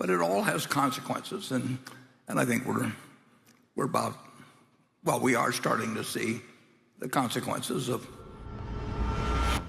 but it all has consequences, and I think we are starting to see the consequences of.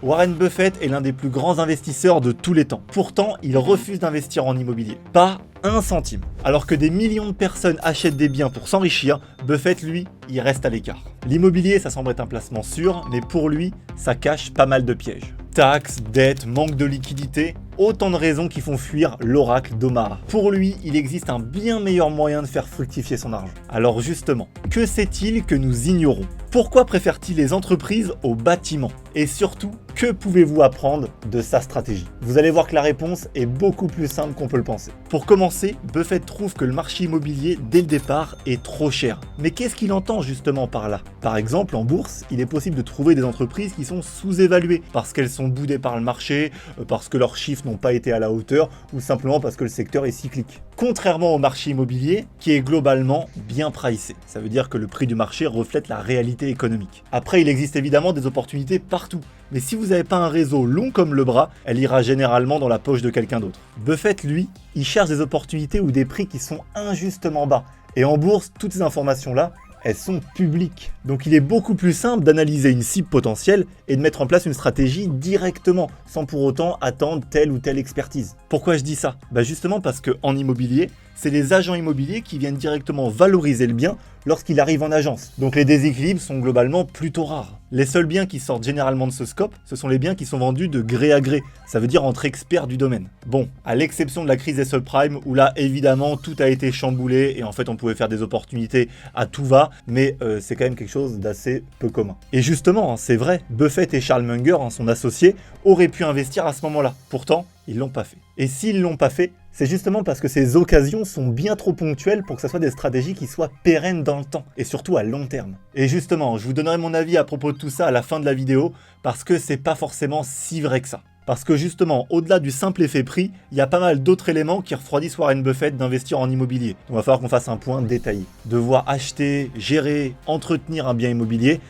Warren Buffett est l'un des plus grands investisseurs de tous les temps. Pourtant, il refuse d'investir en immobilier. Pas un centime. Alors que des millions de personnes achètent des biens pour s'enrichir, Buffett, lui, il reste à l'écart. L'immobilier, ça semble être un placement sûr, mais pour lui, ça cache pas mal de pièges. Taxes, dettes, manque de liquidité, autant de raisons qui font fuir l'oracle d'Omaha. Pour lui, il existe un bien meilleur moyen de faire fructifier son argent. Alors justement, que sait-il que nous ignorons? Pourquoi préfère-t-il les entreprises aux bâtiments? Et surtout, que pouvez-vous apprendre de sa stratégie? Vous allez voir que la réponse est beaucoup plus simple qu'on peut le penser. Pour commencer, Buffett trouve que le marché immobilier, dès le départ, est trop cher. Mais qu'est-ce qu'il entend justement par là? Par exemple, en bourse, il est possible de trouver des entreprises qui sont sous-évaluées parce qu'elles sont boudées par le marché, parce que leurs chiffres n'ont pas été à la hauteur ou simplement parce que le secteur est cyclique. Contrairement au marché immobilier qui est globalement bien pricé. Ça veut dire que le prix du marché reflète la réalité économique. Après, il existe évidemment des opportunités partout. Mais si vous n'avez pas un réseau long comme le bras, elle ira généralement dans la poche de quelqu'un d'autre. Buffett, lui, il cherche des opportunités ou des prix qui sont injustement bas. Et en bourse, toutes ces informations-là, elles sont publiques. Donc il est beaucoup plus simple d'analyser une cible potentielle et de mettre en place une stratégie directement, sans pour autant attendre telle ou telle expertise. Pourquoi je dis ça? Justement parce qu'en immobilier, c'est les agents immobiliers qui viennent directement valoriser le bien lorsqu'il arrive en agence. Donc les déséquilibres sont globalement plutôt rares. Les seuls biens qui sortent généralement de ce scope, ce sont les biens qui sont vendus de gré à gré. Ça veut dire entre experts du domaine. Bon, à l'exception de la crise des subprimes, où là, évidemment, tout a été chamboulé et en fait, on pouvait faire des opportunités à tout va, mais c'est quand même quelque chose d'assez peu commun. Et justement, c'est vrai, Buffett et Charles Munger, son associé, auraient pu investir à ce moment-là. Pourtant, ils l'ont pas fait. Et s'ils l'ont pas fait, c'est justement parce que ces occasions sont bien trop ponctuelles pour que ce soit des stratégies qui soient pérennes dans le temps, et surtout à long terme. Et justement, je vous donnerai mon avis à propos de tout ça à la fin de la vidéo, parce que c'est pas forcément si vrai que ça. Parce que justement, au-delà du simple effet prix, il y a pas mal d'autres éléments qui refroidissent Warren Buffett d'investir en immobilier. Donc il va falloir qu'on fasse un point détaillé. Devoir acheter, gérer, entretenir un bien immobilier,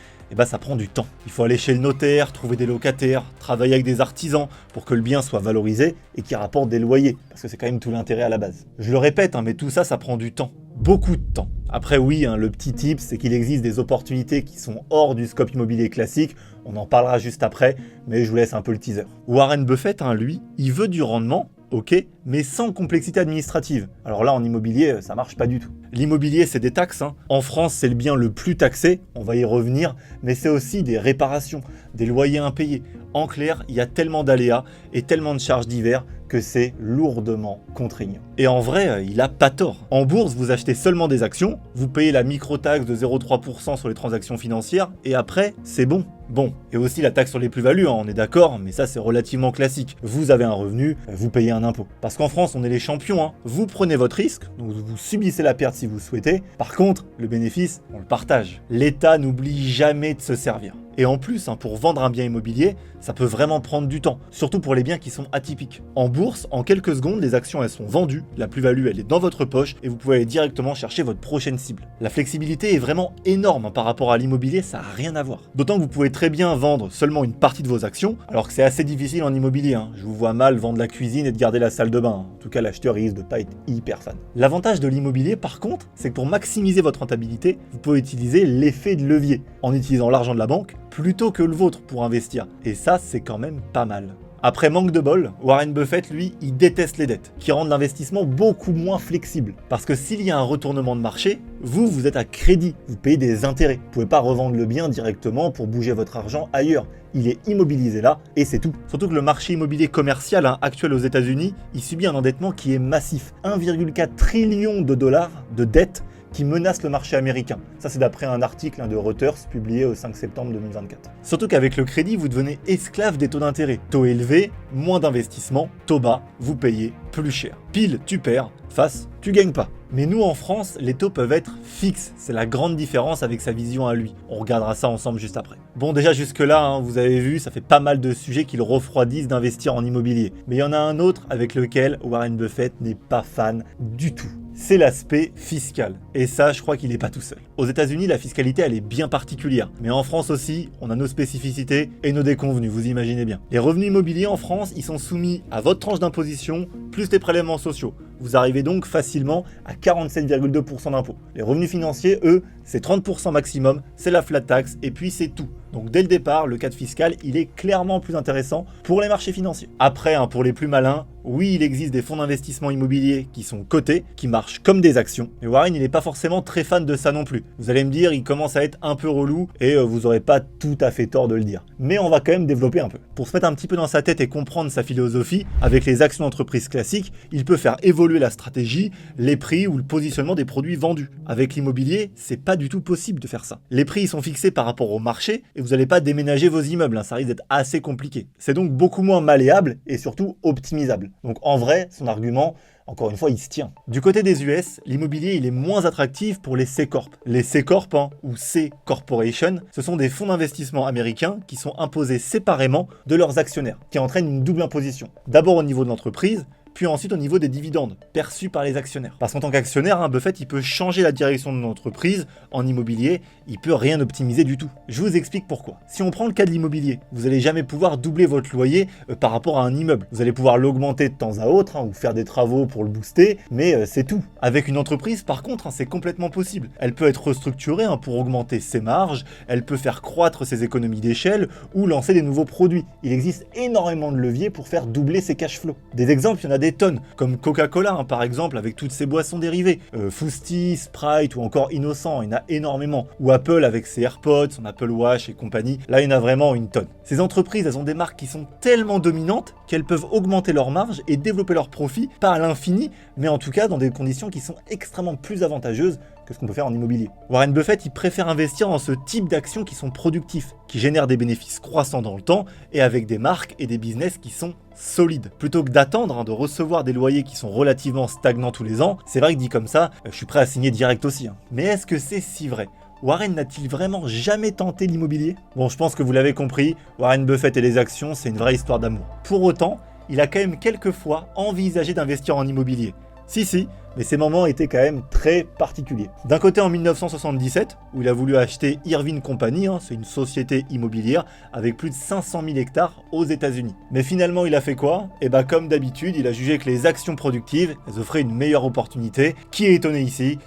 ça prend du temps. Il faut aller chez le notaire, trouver des locataires, travailler avec des artisans pour que le bien soit valorisé et qu'il rapporte des loyers, parce que c'est quand même tout l'intérêt à la base. Je le répète, mais tout ça, ça prend du temps. Beaucoup de temps. Après oui, le petit tip, c'est qu'il existe des opportunités qui sont hors du scope immobilier classique, on en parlera juste après, mais je vous laisse un peu le teaser. Warren Buffett, lui, il veut du rendement, ok, mais sans complexité administrative. Alors là, en immobilier, ça marche pas du tout. L'immobilier, c'est des taxes. En France, c'est le bien le plus taxé, on va y revenir, mais c'est aussi des réparations, des loyers impayés. En clair, il y a tellement d'aléas et tellement de charges diverses que c'est lourdement contraignant. Et en vrai, il a pas tort. En bourse, vous achetez seulement des actions, vous payez la micro-taxe de 0,3% sur les transactions financières, et après, c'est bon. Bon, et aussi la taxe sur les plus-values, on est d'accord, mais ça c'est relativement classique. Vous avez un revenu, vous payez un impôt. Parce qu'en France, on est les champions, vous prenez votre risque, donc vous subissez la perte si vous souhaitez. Par contre, le bénéfice, on le partage. L'État n'oublie jamais de se servir. Et en plus, pour vendre un bien immobilier, ça peut vraiment prendre du temps, surtout pour les biens qui sont atypiques. En bourse, en quelques secondes, les actions elles sont vendues, la plus-value elle est dans votre poche et vous pouvez aller directement chercher votre prochaine cible. La flexibilité est vraiment énorme par rapport à l'immobilier, ça n'a rien à voir. D'autant que vous pouvez très bien vendre seulement une partie de vos actions, alors que c'est assez difficile en immobilier. Je vous vois mal vendre la cuisine et de garder la salle de bain. En tout cas, l'acheteur risque de pas être hyper fan. L'avantage de l'immobilier, par contre, c'est que pour maximiser votre rentabilité, vous pouvez utiliser l'effet de levier en utilisant l'argent de la banque plutôt que le vôtre pour investir. Et ça, c'est quand même pas mal. Après manque de bol, Warren Buffett, lui, il déteste les dettes, qui rendent l'investissement beaucoup moins flexible. Parce que s'il y a un retournement de marché, vous êtes à crédit, vous payez des intérêts. Vous pouvez pas revendre le bien directement pour bouger votre argent ailleurs. Il est immobilisé là, et c'est tout. Surtout que le marché immobilier commercial actuel aux États-Unis, il subit un endettement qui est massif. 1,4 trillion de dollars de dettes qui menace le marché américain. Ça, c'est d'après un article de Reuters publié au 5 septembre 2024. Surtout qu'avec le crédit, vous devenez esclave des taux d'intérêt. Taux élevés, moins d'investissement, taux bas, vous payez plus cher. Pile, tu perds, face, tu gagnes pas. Mais nous, en France, les taux peuvent être fixes. C'est la grande différence avec sa vision à lui. On regardera ça ensemble juste après. Bon, déjà jusque-là, vous avez vu, ça fait pas mal de sujets qui le refroidissent d'investir en immobilier. Mais il y en a un autre avec lequel Warren Buffett n'est pas fan du tout. C'est l'aspect fiscal. Et ça, je crois qu'il n'est pas tout seul. Aux États-Unis, la fiscalité, elle est bien particulière. Mais en France aussi, on a nos spécificités et nos déconvenues, vous imaginez bien. Les revenus immobiliers en France, ils sont soumis à votre tranche d'imposition, plus les prélèvements sociaux. Vous arrivez donc facilement à 47,2% d'impôts. Les revenus financiers, eux, c'est 30% maximum, c'est la flat tax et puis c'est tout. Donc dès le départ, le cadre fiscal, il est clairement plus intéressant pour les marchés financiers. Après, pour les plus malins, oui, il existe des fonds d'investissement immobilier qui sont cotés, qui marchent comme des actions. Mais Warren, il n'est pas forcément très fan de ça non plus. Vous allez me dire, il commence à être un peu relou et vous n'aurez pas tout à fait tort de le dire. Mais on va quand même développer un peu. Pour se mettre un petit peu dans sa tête et comprendre sa philosophie, avec les actions d'entreprise classiques, il peut faire évoluer la stratégie, les prix ou le positionnement des produits vendus. Avec l'immobilier, c'est pas du tout possible de faire ça. Les prix ils sont fixés par rapport au marché et vous n'allez pas déménager vos immeubles, ça risque d'être assez compliqué. C'est donc beaucoup moins malléable et surtout optimisable. Donc en vrai, son argument, encore une fois, il se tient. Du côté des US, l'immobilier il est moins attractif pour les C-Corp. Les C-Corp, ou C-Corporation, ce sont des fonds d'investissement américains qui sont imposés séparément de leurs actionnaires, qui entraînent une double imposition. D'abord au niveau de l'entreprise, puis ensuite au niveau des dividendes perçus par les actionnaires. Parce qu'en tant qu'actionnaire, Buffett il peut changer la direction de l'entreprise. En immobilier, il peut rien optimiser du tout. Je vous explique pourquoi. Si on prend le cas de l'immobilier, vous n'allez jamais pouvoir doubler votre loyer par rapport à un immeuble. Vous allez pouvoir l'augmenter de temps à autre ou faire des travaux pour le booster, mais c'est tout. Avec une entreprise, par contre, c'est complètement possible. Elle peut être restructurée pour augmenter ses marges, elle peut faire croître ses économies d'échelle ou lancer des nouveaux produits. Il existe énormément de leviers pour faire doubler ses cash flows. Des exemples, il y en a des tonnes, comme Coca-Cola par exemple, avec toutes ses boissons dérivées, Fusty, Sprite ou encore Innocent, il y en a énormément, ou Apple avec ses AirPods, son Apple Watch et compagnie, là il y en a vraiment une tonne. Ces entreprises, elles ont des marques qui sont tellement dominantes qu'elles peuvent augmenter leurs marges et développer leurs profits, pas à l'infini, mais en tout cas dans des conditions qui sont extrêmement plus avantageuses que ce qu'on peut faire en immobilier. Warren Buffett, il préfère investir dans ce type d'actions qui sont productifs, qui génèrent des bénéfices croissants dans le temps et avec des marques et des business qui sont solides. Plutôt que d'attendre de recevoir des loyers qui sont relativement stagnants tous les ans, c'est vrai que dit comme ça, je suis prêt à signer direct aussi. Mais est-ce que c'est si vrai ? Warren n'a-t-il vraiment jamais tenté l'immobilier ? Bon, je pense que vous l'avez compris, Warren Buffett et les actions, c'est une vraie histoire d'amour. Pour autant, il a quand même quelques fois envisagé d'investir en immobilier. Si, mais ces moments étaient quand même très particuliers. D'un côté en 1977, où il a voulu acheter Irving Company, c'est une société immobilière avec plus de 500 000 hectares aux États-Unis. Mais finalement, il a fait quoi ? Comme d'habitude, il a jugé que les actions productives, elles offraient une meilleure opportunité. Qui est étonné ici ?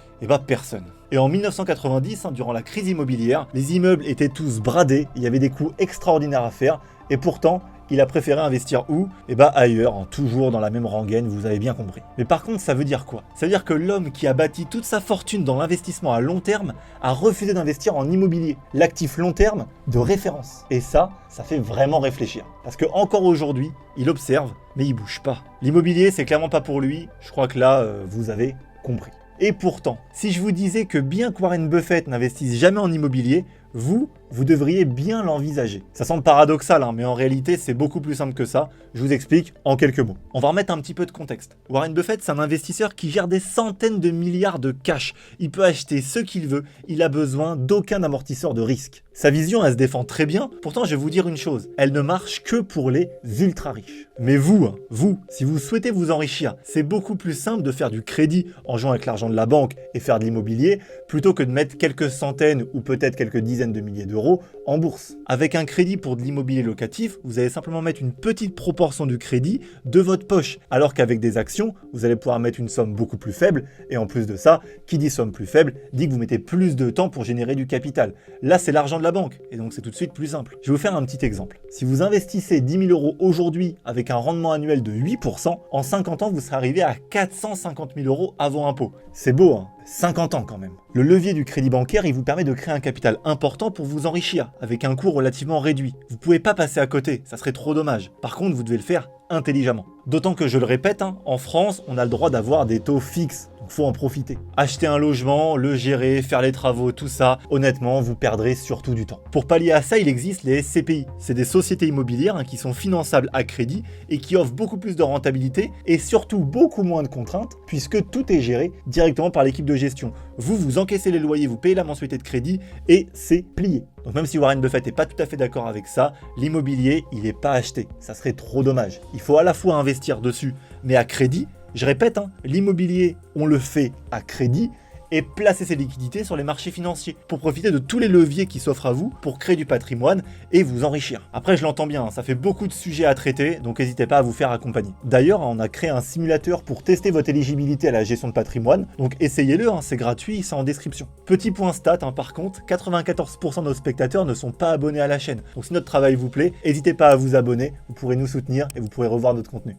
Personne. Et en 1990, durant la crise immobilière, les immeubles étaient tous bradés, il y avait des coûts extraordinaires à faire, et pourtant, il a préféré investir où ? Ailleurs, toujours dans la même rengaine, vous avez bien compris. Mais par contre, ça veut dire quoi ? Ça veut dire que l'homme qui a bâti toute sa fortune dans l'investissement à long terme a refusé d'investir en immobilier, l'actif long terme de référence. Et ça fait vraiment réfléchir. Parce que encore aujourd'hui, il observe, mais il bouge pas. L'immobilier, c'est clairement pas pour lui, je crois que là, vous avez compris. Et pourtant, si je vous disais que bien que Warren Buffett n'investisse jamais en immobilier, vous devriez bien l'envisager. Ça semble paradoxal, mais en réalité, c'est beaucoup plus simple que ça. Je vous explique en quelques mots. On va remettre un petit peu de contexte. Warren Buffett, c'est un investisseur qui gère des centaines de milliards de cash. Il peut acheter ce qu'il veut, il a besoin d'aucun amortisseur de risque. Sa vision, elle se défend très bien. Pourtant, je vais vous dire une chose, elle ne marche que pour les ultra riches. Mais vous, si vous souhaitez vous enrichir, c'est beaucoup plus simple de faire du crédit en jouant avec l'argent de la banque et faire de l'immobilier, plutôt que de mettre quelques centaines ou peut-être quelques dizaines de milliers d'euros en bourse. Avec un crédit pour de l'immobilier locatif, vous allez simplement mettre une petite proportion du crédit de votre poche, alors qu'avec des actions, vous allez pouvoir mettre une somme beaucoup plus faible, et en plus de ça, qui dit somme plus faible, dit que vous mettez plus de temps pour générer du capital. Là, c'est l'argent de la banque, et donc c'est tout de suite plus simple. Je vais vous faire un petit exemple. Si vous investissez 10 000 euros aujourd'hui avec un rendement annuel de 8%, en 50 ans, vous serez arrivé à 450 000 euros avant impôt. C'est beau, 50 ans quand même. Le levier du crédit bancaire, il vous permet de créer un capital important pour vous enrichir, avec un coût relativement réduit. Vous ne pouvez pas passer à côté, ça serait trop dommage. Par contre, vous devez le faire intelligemment. D'autant que, je le répète, en France, on a le droit d'avoir des taux fixes. Donc faut en profiter. Acheter un logement, le gérer, faire les travaux, tout ça, honnêtement, vous perdrez surtout du temps. Pour pallier à ça, il existe les SCPI. C'est des sociétés immobilières qui sont finançables à crédit et qui offrent beaucoup plus de rentabilité et surtout beaucoup moins de contraintes puisque tout est géré directement par l'équipe de gestion. Vous encaissez les loyers, vous payez la mensualité de crédit et c'est plié. Donc même si Warren Buffett n'est pas tout à fait d'accord avec ça, l'immobilier, il n'est pas acheté. Ça serait trop dommage. Il faut à la fois investir dessus, mais à crédit. Je répète, l'immobilier, on le fait à crédit et placer ses liquidités sur les marchés financiers pour profiter de tous les leviers qui s'offrent à vous pour créer du patrimoine et vous enrichir. Après, je l'entends bien, ça fait beaucoup de sujets à traiter, donc n'hésitez pas à vous faire accompagner. D'ailleurs, on a créé un simulateur pour tester votre éligibilité à la gestion de patrimoine, donc essayez-le, c'est gratuit, c'est en description. Petit point stat, par contre, 94% de nos spectateurs ne sont pas abonnés à la chaîne. Donc si notre travail vous plaît, n'hésitez pas à vous abonner, vous pourrez nous soutenir et vous pourrez revoir notre contenu.